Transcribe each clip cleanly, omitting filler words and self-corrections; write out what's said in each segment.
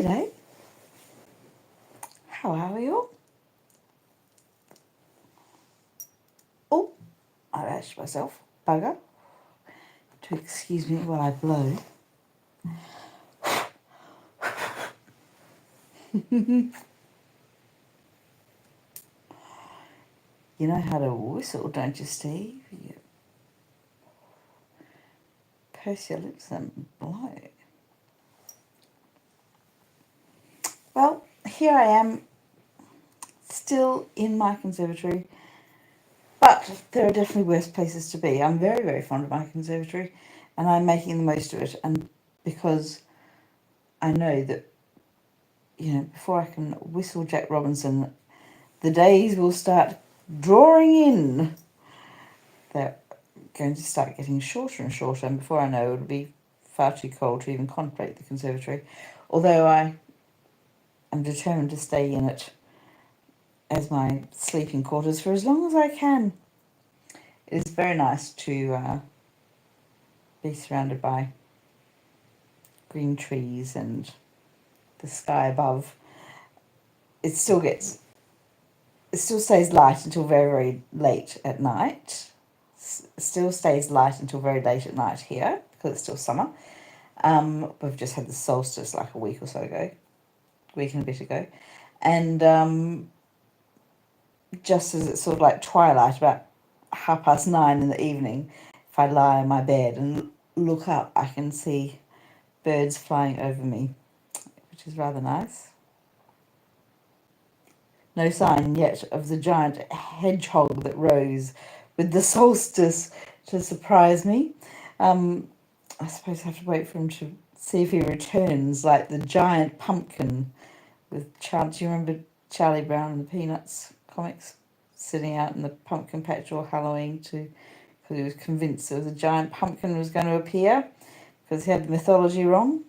G'day. How are you? Oh, I've asked myself, bugger, to excuse me while I blow. You know how to whistle, don't you, Steve? You purse your lips and blow. Well, here I am, still in my conservatory, but there are definitely worse places to be. I'm very, very fond of my conservatory, and I'm making the most of it. And because I know that, before I can whistle Jack Robinson, the days will start drawing in. They're going to start getting shorter and shorter, and before I know, it'll be far too cold to even contemplate the conservatory. Although I am determined to stay in it as my sleeping quarters for as long as I can. It is very nice to be surrounded by green trees and the sky above. It still stays light until very, very late at night. Still stays light until very late at night here because it's still summer. We've just had the solstice like a week and a bit ago, and just as it's sort of like twilight, about 9:30 in the evening, if I lie in my bed and look up, I can see birds flying over me, which is rather nice. No sign yet of the giant hedgehog that rose with the solstice to surprise me. I suppose I have to wait for him to see if he returns, like the giant pumpkin with Charlie. Do you remember Charlie Brown and the Peanuts comics? Sitting out in the pumpkin patch all Halloween because he was convinced there was a giant pumpkin was going to appear because he had the mythology wrong.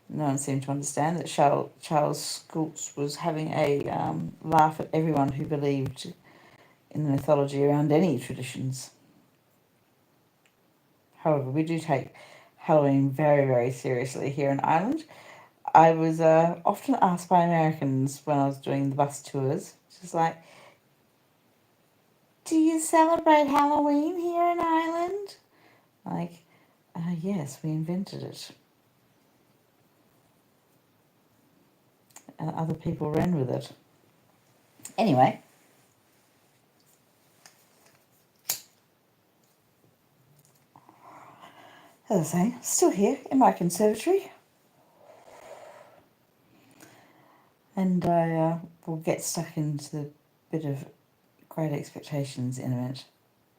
No one seemed to understand that Charles Schultz was having a laugh at everyone who believed in the mythology around any traditions. However, we do take Halloween very, very seriously here in Ireland. I was often asked by Americans when I was doing the bus tours, just like, do you celebrate Halloween here in Ireland? Like, yes, we invented it. And other people ran with it. Anyway. As I was saying, still here in my conservatory. And I will get stuck into the bit of Great Expectations in a minute.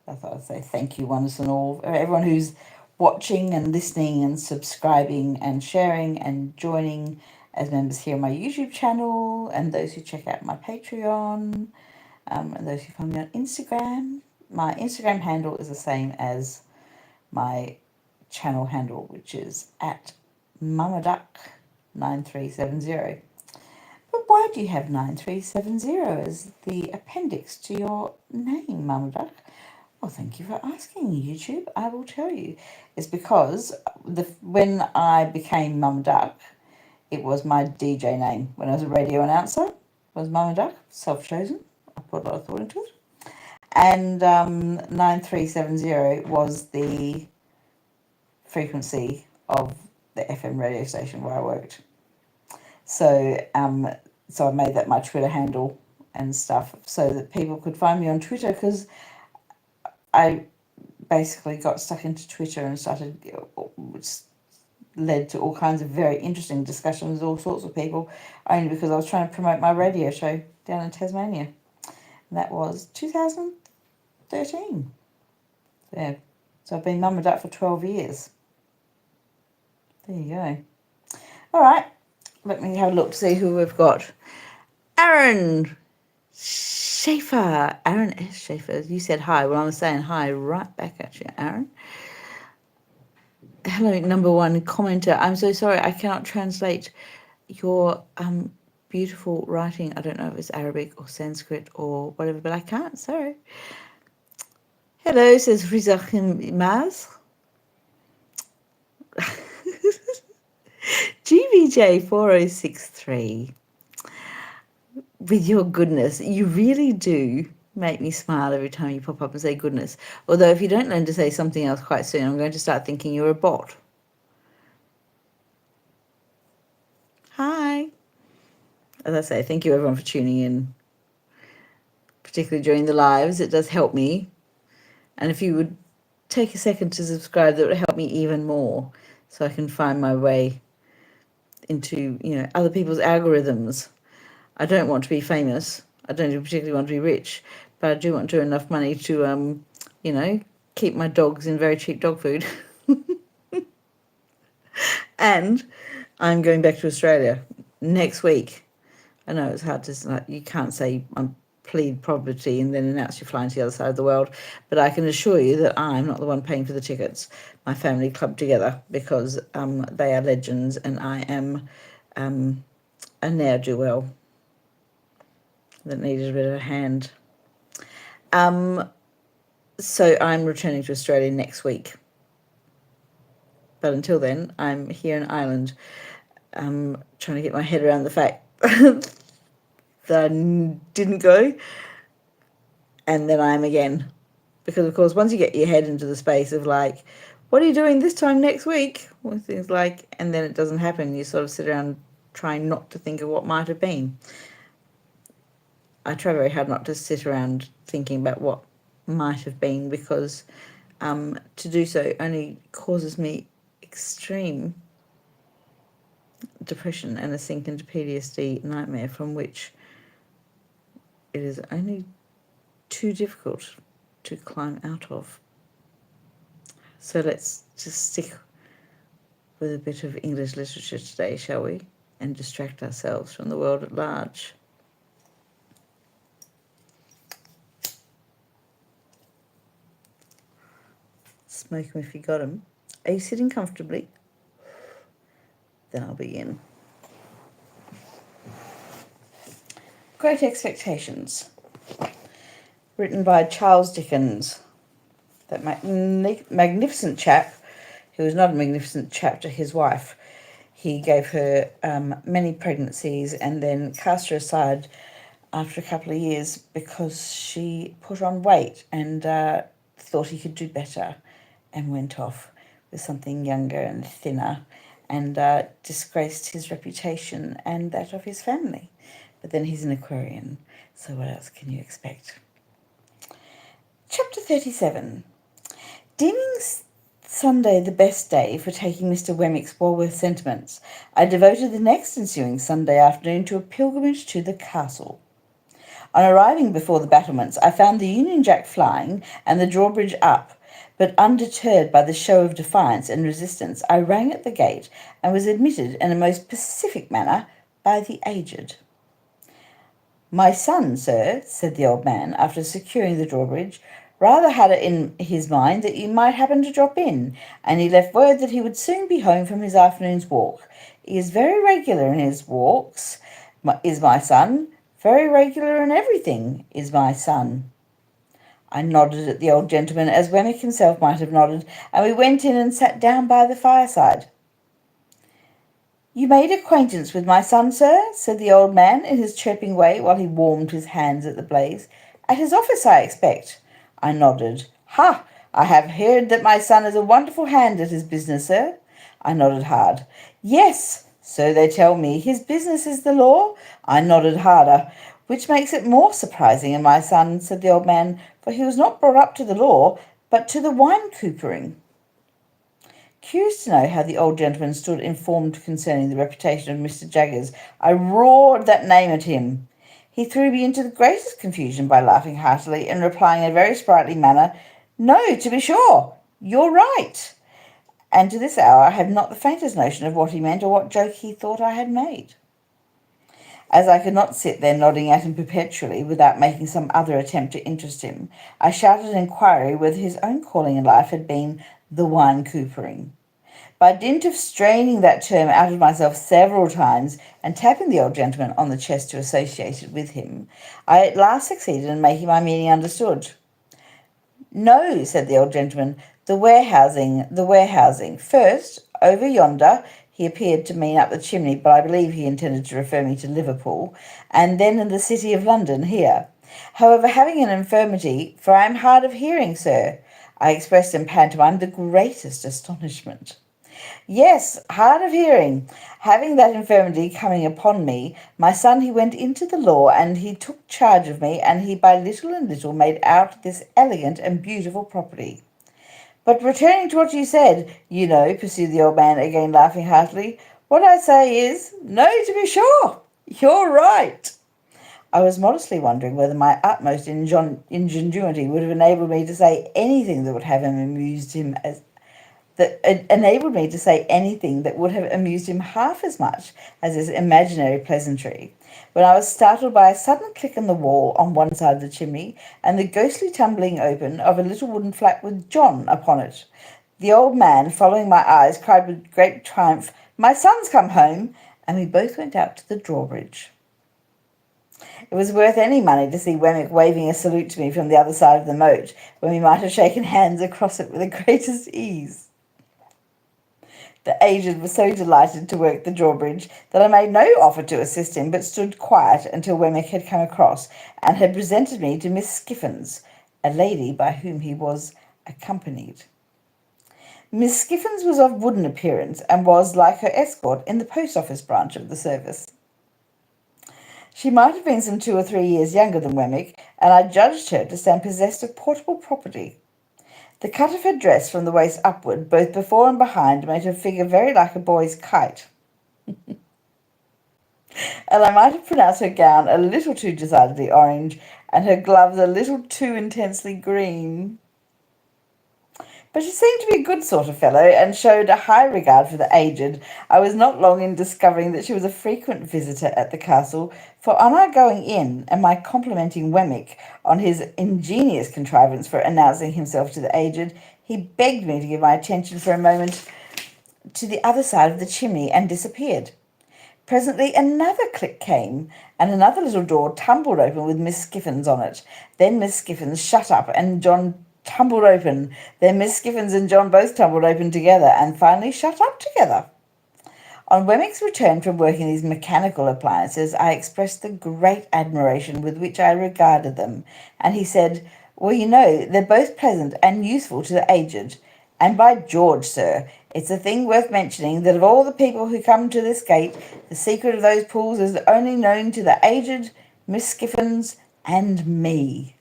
I thought I'd say thank you once and all. Everyone who's watching and listening and subscribing and sharing and joining as members here on my YouTube channel, and those who check out my Patreon, and those who find me on Instagram. My Instagram handle is the same as my channel handle, which is at mamaduck9370. But why do you have 9370 as the appendix to your name, Mama Duck? Well, thank you for asking, YouTube. I will tell you. It's because when I became Mama Duck, it was my DJ name. When I was a radio announcer, it was Mama Duck, self-chosen. I put a lot of thought into it. And 9370 was the frequency of the FM radio station where I worked. So I made that my Twitter handle and stuff so that people could find me on Twitter, because I basically got stuck into Twitter and which led to all kinds of very interesting discussions with all sorts of people, only because I was trying to promote my radio show down in Tasmania. And that was 2013. Yeah. So I've been Mama Duck for 12 years. There you go. All right. Let me have a look to see who we've got. Aaron Schaefer. Aaron S. Schaefer. You said hi. Well, I'm saying hi right back at you, Aaron. Hello, number one commenter. I'm so sorry I cannot translate your beautiful writing. I don't know if it's Arabic or Sanskrit or whatever, but I can't. Sorry. Hello, says Rizachim Maz. GBJ4063, with your goodness, you really do make me smile every time you pop up and say goodness. Although if you don't learn to say something else quite soon, I'm going to start thinking you're a bot. Hi. As I say, thank you everyone for tuning in, particularly during the lives. It does help me. And if you would take a second to subscribe, that would help me even more, so I can find my way into, other people's algorithms. I don't want to be famous. I don't particularly want to be rich, but I do want to earn enough money to, keep my dogs in very cheap dog food. And I'm going back to Australia next week. I know it's hard to, you can't say I'm plead poverty and then announce you're flying to the other side of the world, but I can assure you that I'm not the one paying for the tickets. My family clubbed together because they are legends and I am a ne'er-do-well that needed a bit of a hand. So I'm returning to Australia next week. But until then, I'm here in Ireland, trying to get my head around the fact that I didn't go, and then I am again. Because, of course, once you get your head into the space of like, what are you doing this time next week? Or things like, and then it doesn't happen. You sort of sit around trying not to think of what might have been. I try very hard not to sit around thinking about what might have been, because to do so only causes me extreme depression and a sink into PTSD nightmare from which it is only too difficult to climb out of. So let's just stick with a bit of English literature today, shall we? And distract ourselves from the world at large. Smoke 'em if you got 'em. Are you sitting comfortably? Then I'll begin. Great Expectations, written by Charles Dickens, that magnificent chap who was not a magnificent chap to his wife. He gave her many pregnancies and then cast her aside after a couple of years because she put on weight and thought he could do better, and went off with something younger and thinner, and disgraced his reputation and that of his family. But then he's an Aquarian, so what else can you expect? Chapter 37. Deeming Sunday the best day for taking Mr. Wemmick's Walworth sentiments, I devoted the next ensuing Sunday afternoon to a pilgrimage to the castle. On arriving before the battlements, I found the Union Jack flying and the drawbridge up, but undeterred by the show of defiance and resistance, I rang at the gate and was admitted in a most pacific manner by the aged. "My son, sir," said the old man, after securing the drawbridge, "rather had it in his mind that you might happen to drop in, and he left word that he would soon be home from his afternoon's walk. He is very regular in his walks, is my son, very regular in everything, is my son." I nodded at the old gentleman, as Wemmick himself might have nodded, and we went in and sat down by the fireside. "You made acquaintance with my son, sir?" said the old man in his chirping way while he warmed his hands at the blaze. "At his office, I expect." I nodded. "Ha! I have heard that my son is a wonderful hand at his business, sir." I nodded hard. "Yes, so they tell me. His business is the law?" I nodded harder. "Which makes it more surprising in my son," said the old man, "for he was not brought up to the law, but to the wine coopering." Curious to know how the old gentleman stood informed concerning the reputation of Mr. Jaggers, I roared that name at him. He threw me into the greatest confusion by laughing heartily and replying in a very sprightly manner, "No, to be sure, you're right." And to this hour I have not the faintest notion of what he meant or what joke he thought I had made. As I could not sit there nodding at him perpetually without making some other attempt to interest him, I shouted an inquiry whether his own calling in life had been the wine coopering. By dint of straining that term out of myself several times and tapping the old gentleman on the chest to associate it with him, I at last succeeded in making my meaning understood. "No," said the old gentleman, the warehousing. First, over yonder," he appeared to mean up the chimney, but I believe he intended to refer me to Liverpool, and then in the city of London here. However, having an infirmity, for I am hard of hearing, sir, I expressed in pantomime the greatest astonishment. Yes, hard of hearing. Having that infirmity coming upon me, my son he went into the law, and he took charge of me, and he by little and little made out this elegant and beautiful property. But returning to what you said, pursued the old man, again laughing heartily, what I say is, no, to be sure, you're right. I was modestly wondering whether my utmost ingenuity would have enabled me to say anything that would have amused him half as much as this imaginary pleasantry, when I was startled by a sudden click in the wall on one side of the chimney, and the ghostly tumbling open of a little wooden flat with John upon it. The old man, following my eyes, cried with great triumph, "My son's come home!" and we both went out to the drawbridge. It was worth any money to see Wemmick waving a salute to me from the other side of the moat, when we might have shaken hands across it with the greatest ease. The aged was so delighted to work the drawbridge that I made no offer to assist him, but stood quiet until Wemmick had come across and had presented me to Miss Skiffins, a lady by whom he was accompanied. Miss Skiffins was of wooden appearance, and was, like her escort, in the post office branch of the service. She might have been some 2 or 3 years younger than Wemmick, and I judged her to stand possessed of portable property. The cut of her dress from the waist upward, both before and behind, made her figure very like a boy's kite. And I might have pronounced her gown a little too decidedly orange, and her gloves a little too intensely green. But she seemed to be a good sort of fellow, and showed a high regard for the aged. I was not long in discovering that she was a frequent visitor at the castle, for on our going in, and my complimenting Wemmick on his ingenious contrivance for announcing himself to the aged, he begged me to give my attention for a moment to the other side of the chimney, and disappeared. Presently another click came, and another little door tumbled open with Miss Skiffins on it. Then Miss Skiffins shut up, and John tumbled open. Then Miss Skiffins and John both tumbled open together, and finally shut up together. On Wemmick's return from working these mechanical appliances, I expressed the great admiration with which I regarded them, and he said, "Well, they're both pleasant and useful to the aged. And by George, sir, it's a thing worth mentioning that of all the people who come to this gate, the secret of those pools is only known to the aged, Miss Skiffins, and me."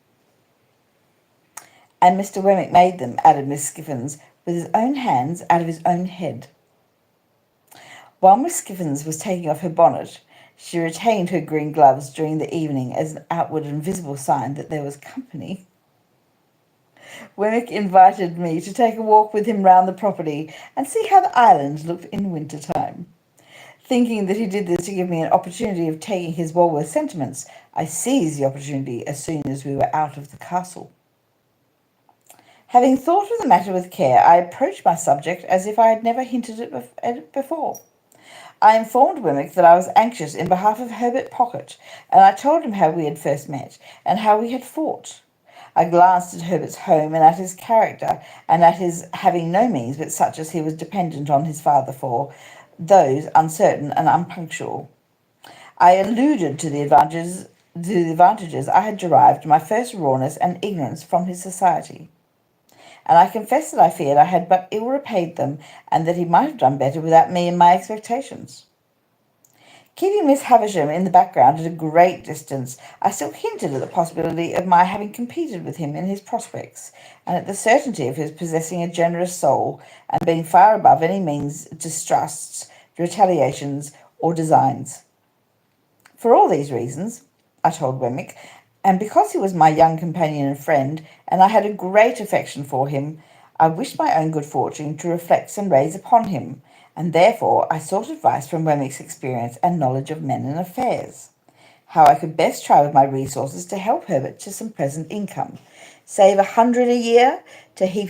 "And Mr. Wemmick made them," added Miss Skiffins, "with his own hands, out of his own head." While Miss Skiffins was taking off her bonnet, she retained her green gloves during the evening as an outward and visible sign that there was company. Wemmick invited me to take a walk with him round the property and see how the island looked in winter time. Thinking that he did this to give me an opportunity of taking his Walworth sentiments, I seized the opportunity as soon as we were out of the castle. Having thought of the matter with care, I approached my subject as if I had never hinted at it before. I informed Wemmick that I was anxious in behalf of Herbert Pocket, and I told him how we had first met, and how we had fought. I glanced at Herbert's home, and at his character, and at his having no means but such as he was dependent on his father for, those uncertain and unpunctual. I alluded to the advantages I had derived my first rawness and ignorance from his society, and I confessed that I feared I had but ill repaid them, and that he might have done better without me and my expectations. Keeping Miss Havisham in the background at a great distance, I still hinted at the possibility of my having competed with him in his prospects, and at the certainty of his possessing a generous soul, and being far above any means distrusts, retaliations, or designs. For all these reasons, I told Wemmick, and because he was my young companion and friend, and I had a great affection for him, I wished my own good fortune to reflect and raise upon him, and therefore I sought advice from Wemmick's experience and knowledge of men and affairs, how I could best try with my resources to help Herbert to some present income, save 100 a year to keep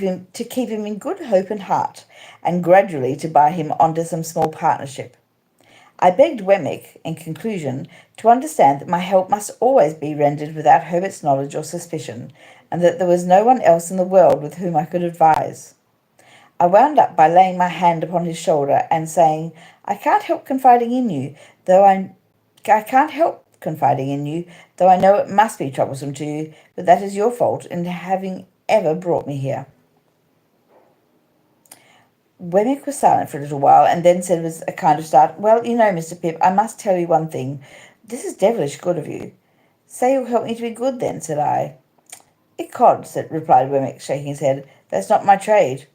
him in good hope and heart, and gradually to buy him onto some small partnership. I begged Wemmick, in conclusion, to understand that my help must always be rendered without Herbert's knowledge or suspicion, and that there was no one else in the world with whom I could advise. I wound up by laying my hand upon his shoulder and saying, I can't help confiding in you, though I can't help confiding in you, though I know it must be troublesome to you, but that is your fault in having ever brought me here." Wemmick was silent for a little while, and then said with a kind of start, "Well, you know, Mr. Pip, I must tell you one thing. This is devilish good of you." "Say you'll help me to be good, then," said I. "Ecod," replied Wemmick, shaking his head, "that's not my trade."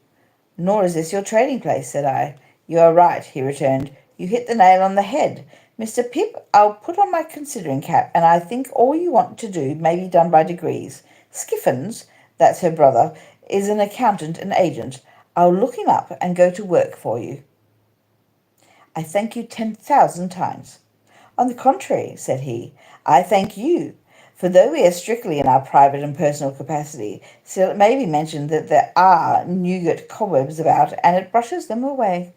"Nor is this your trading place," said I. "You are right," he returned. "You hit the nail on the head. Mr. Pip, I'll put on my considering cap, and I think all you want to do may be done by degrees. Skiffins, that's her brother, is an accountant and agent. I'll look him up and go to work for you." "I thank you 10,000 times." "On the contrary," said he, "I thank you. For though we are strictly in our private and personal capacity, still it may be mentioned that there are Newgate cobwebs about, and it brushes them away."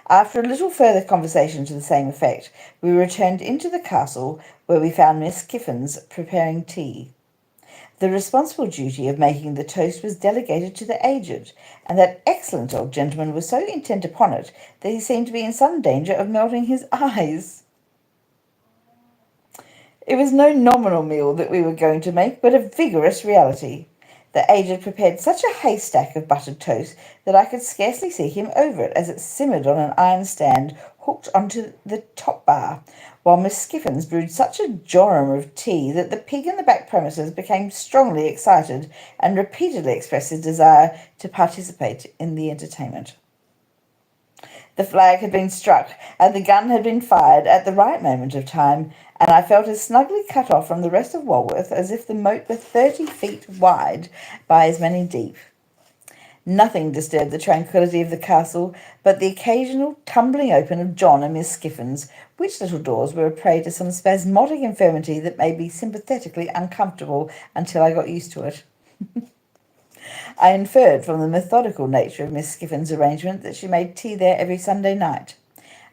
After a little further conversation to the same effect, we returned into the castle, where we found Miss Skiffins preparing tea. The responsible duty of making the toast was delegated to the aged, and that excellent old gentleman was so intent upon it that he seemed to be in some danger of melting his eyes. It was no nominal meal that we were going to make, but a vigorous reality. The aged prepared such a haystack of buttered toast that I could scarcely see him over it as it simmered on an iron stand hooked onto the top bar, while Miss Skiffins brewed such a jorum of tea that the pig in the back premises became strongly excited and repeatedly expressed his desire to participate in the entertainment. The flag had been struck, and the gun had been fired at the right moment of time, and I felt as snugly cut off from the rest of Walworth as if the moat were 30 feet wide by as many deep. Nothing disturbed the tranquillity of the castle but the occasional tumbling open of John and Miss Skiffins, which little doors were a prey to some spasmodic infirmity that made me sympathetically uncomfortable until I got used to it. I inferred from the methodical nature of Miss Skiffins' arrangement that she made tea there every Sunday night,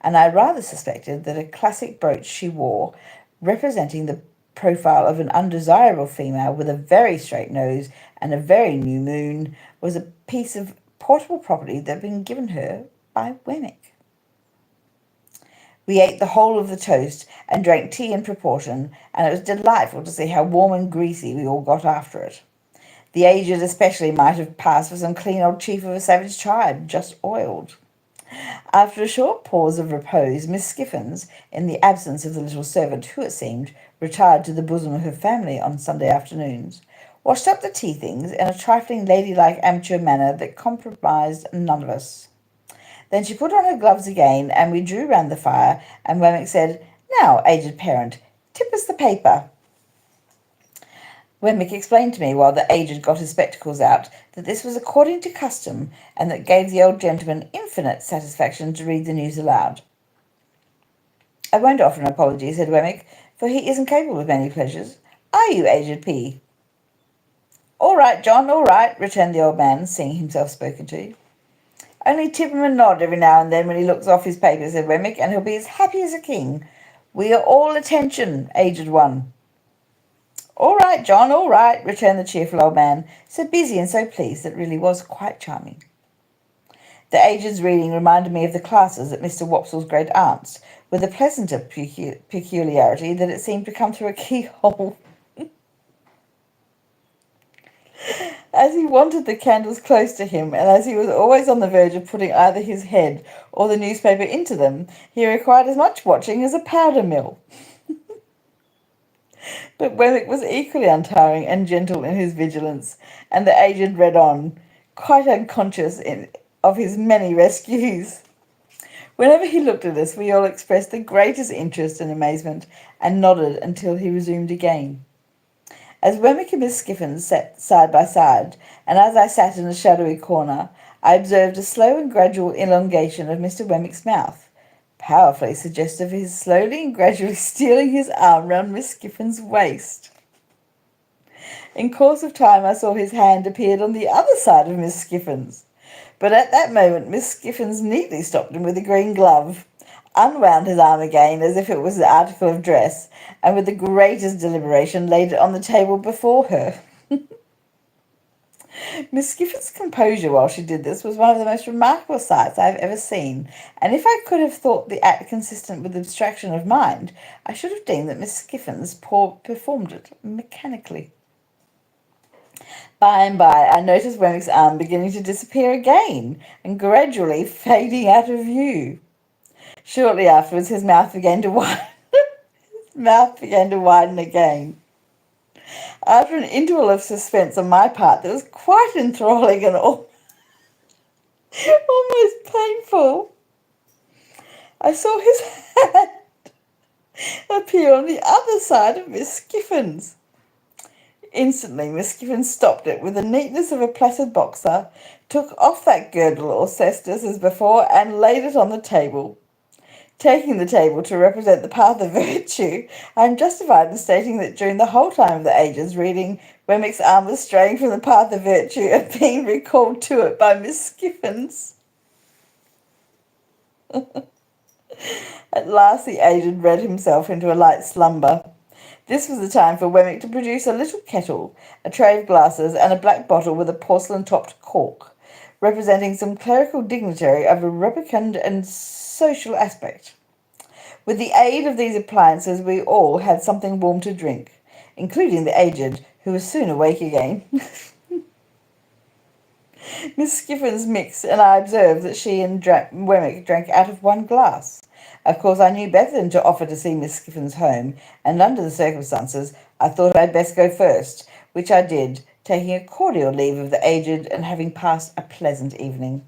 and I rather suspected that a classic brooch she wore, representing the profile of an undesirable female with a very straight nose and a very new moon, was a piece of portable property that had been given her by Wemmick. We ate the whole of the toast and drank tea in proportion, and it was delightful to see how warm and greasy we all got after it. The aged especially might have passed for some clean old chief of a savage tribe, just oiled. After a short pause of repose, Miss Skiffins, in the absence of the little servant who, it seemed, retired to the bosom of her family on Sunday afternoons, washed up the tea things in a trifling ladylike amateur manner that compromised none of us. Then she put on her gloves again, and we drew round the fire, and Wemmick said, "Now, aged parent, tip us the paper." Wemmick explained to me, while the aged got his spectacles out, that this was according to custom, and that gave the old gentleman infinite satisfaction to read the news aloud. "I won't offer an apology," said Wemmick, "for he isn't capable of many pleasures. Are you, aged P?" "All right, John, all right," returned the old man, seeing himself spoken to. "Only tip him a nod every now and then when he looks off his paper," said Wemmick, "and he'll be as happy as a king. We are all attention, aged one." "All right, John, all right," returned the cheerful old man, so busy and so pleased that it really was quite charming. The aged's reading reminded me of the classes at Mr. Wopsle's great aunt's, with a pleasanter peculiarity that it seemed to come through a keyhole. As he wanted the candles close to him, and as he was always on the verge of putting either his head or the newspaper into them, he required as much watching as a powder mill. But Wemmick was equally untiring and gentle in his vigilance, and the aged read on, quite unconscious of his many rescues. Whenever he looked at us, we all expressed the greatest interest and amazement, and nodded until he resumed again. As Wemmick and Miss Skiffins sat side by side, and as I sat in a shadowy corner, I observed a slow and gradual elongation of Mr. Wemmick's mouth, powerfully suggestive of his slowly and gradually stealing his arm round Miss Skiffins' waist. In course of time I saw his hand appeared on the other side of Miss Skiffins, but at that moment Miss Skiffins neatly stopped him with a green glove, unwound his arm again as if it was an article of dress, and with the greatest deliberation laid it on the table before her. Miss Skifford's composure while she did this was one of the most remarkable sights I have ever seen, and if I could have thought the act consistent with abstraction of mind, I should have deemed that Miss Skiffins performed it mechanically. By and by, I noticed Wemmick's arm beginning to disappear again, and gradually fading out of view. Shortly afterwards, his mouth began to widen again. After an interval of suspense on my part that was quite enthralling and almost painful, I saw his hand appear on the other side of Miss Skiffins. Instantly, Miss Skiffins stopped it with the neatness of a placid boxer, took off that girdle or cestus as before, and laid it on the table. Taking the table to represent the path of virtue, I am justified in stating that during the whole time of the ages reading, Wemmick's arm was straying from the path of virtue and being recalled to it by Miss Skiffins. At last the aged read himself into a light slumber. This was the time for Wemmick to produce a little kettle, a tray of glasses, and a black bottle with a porcelain-topped cork, representing some clerical dignitary of a rubicund and social aspect. With the aid of these appliances, we all had something warm to drink, including the aged, who was soon awake again. Miss Skiffins mixed, and I observed that she and Wemmick drank out of one glass. Of course, I knew better than to offer to see Miss Skiffins home, and under the circumstances, I thought I'd best go first, which I did, taking a cordial leave of the aged and having passed a pleasant evening.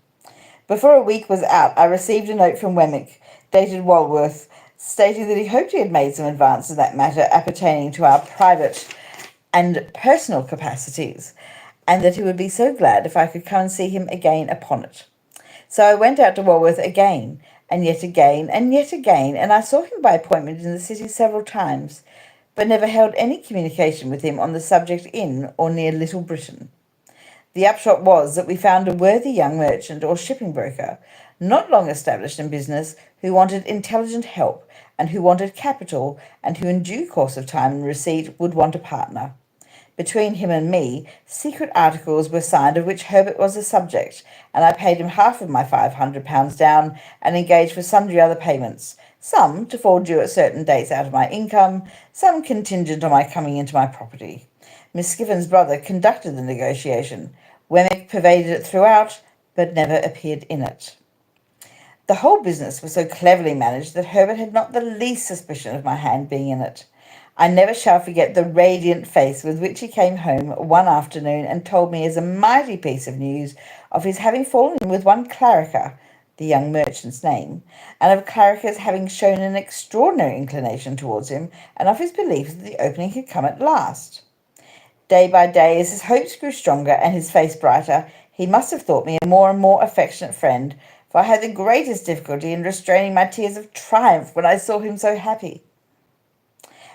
Before a week was out, I received a note from Wemmick, dated Walworth, stating that he hoped he had made some advance in that matter appertaining to our private and personal capacities, and that he would be so glad if I could come and see him again upon it. So I went out to Walworth again, and yet again, and yet again, and I saw him by appointment in the city several times, but never held any communication with him on the subject in or near Little Britain. The upshot was that we found a worthy young merchant or shipping broker, not long established in business, who wanted intelligent help, and who wanted capital, and who in due course of time and receipt would want a partner. Between him and me, secret articles were signed of which Herbert was the subject, and I paid him half of my £500 down and engaged for sundry other payments, some to fall due at certain dates out of my income, some contingent on my coming into my property. Miss Skiffins' brother conducted the negotiation. Wemmick pervaded it throughout, but never appeared in it. The whole business was so cleverly managed that Herbert had not the least suspicion of my hand being in it. I never shall forget the radiant face with which he came home one afternoon and told me as a mighty piece of news of his having fallen in with one Clarica, the young merchant's name, and of Clarica's having shown an extraordinary inclination towards him, and of his belief that the opening had come at last. Day by day, as his hopes grew stronger and his face brighter, he must have thought me a more and more affectionate friend, for I had the greatest difficulty in restraining my tears of triumph when I saw him so happy.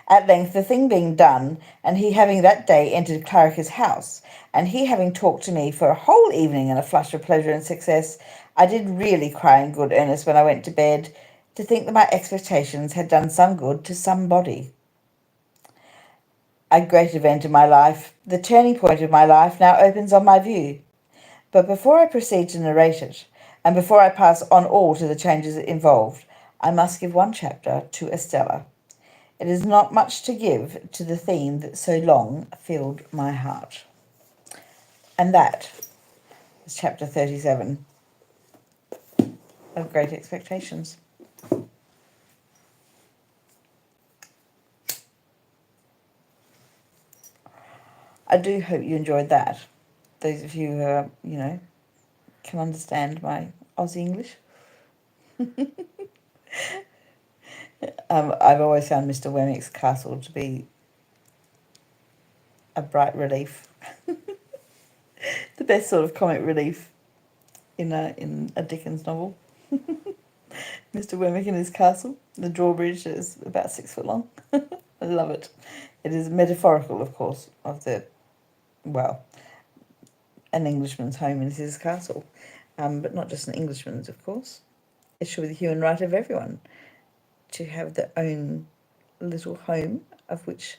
At length, the thing being done, and he having that day entered Clarica's house, and he having talked to me for a whole evening in a flush of pleasure and success, I did really cry in good earnest when I went to bed, to think that my expectations had done some good to somebody. A great event in my life, the turning point of my life, now opens on my view. But before I proceed to narrate it, and before I pass on all to the changes it involved, I must give one chapter to Estella. It is not much to give to the theme that so long filled my heart. And that is chapter 37 of Great Expectations. I do hope you enjoyed that. Those of you who, can understand my Aussie English. I've always found Mr. Wemmick's castle to be a bright relief. The best sort of comic relief in a Dickens novel. Mr. Wemmick and his castle. The drawbridge is about 6 foot long. I love it. It is metaphorical, of course, of an Englishman's home is his castle. But not just an Englishman's, of course. It should be the human right of everyone to have their own little home of which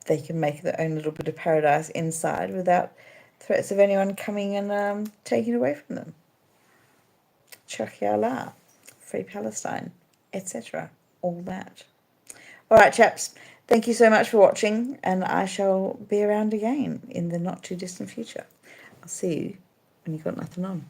they can make their own little bit of paradise inside without threats of anyone coming and taking it away from them. Aloud, Free Palestine, etc. All that. All right, chaps. Thank you so much for watching, and I shall be around again in the not too distant future. I'll see you when you've got nothing on.